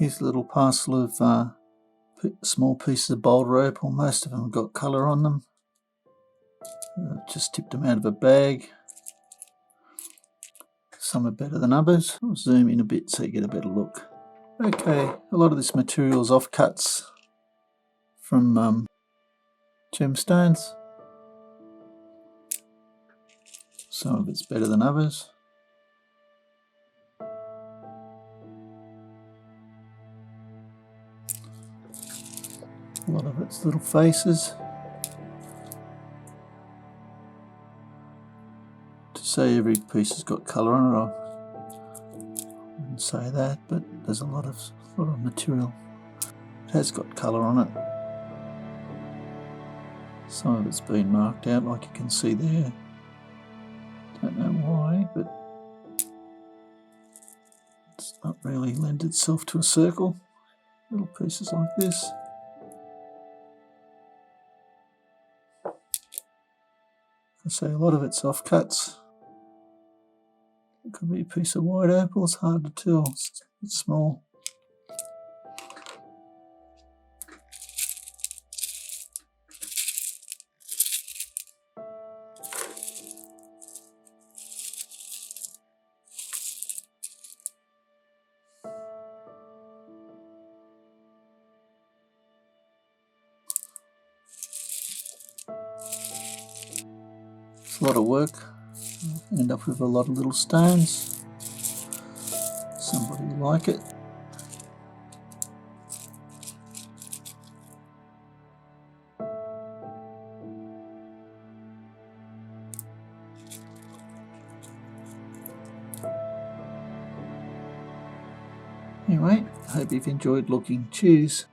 Here's a little parcel of small pieces of Boulder Opal. Most of them have got colour on them. Just tipped them out of a bag. Some are better than others. I'll zoom in a bit so you get a better look. Okay, a lot of this material is offcuts from gemstones. Some of it's better than others. A lot of it's little faces. To say every piece has got colour on it, I wouldn't say that, but there's a lot of material. It has got colour on it. Some of it's been marked out, like you can see there. Don't know why, but it's not really lent itself to a circle. Little pieces like this. I say a lot of it's offcuts. It could be a piece of white opal, it's hard to tell, it's small. It's a lot of work. End up with a lot of little stones. Somebody will like it. Anyway, I hope you've enjoyed looking. Cheers.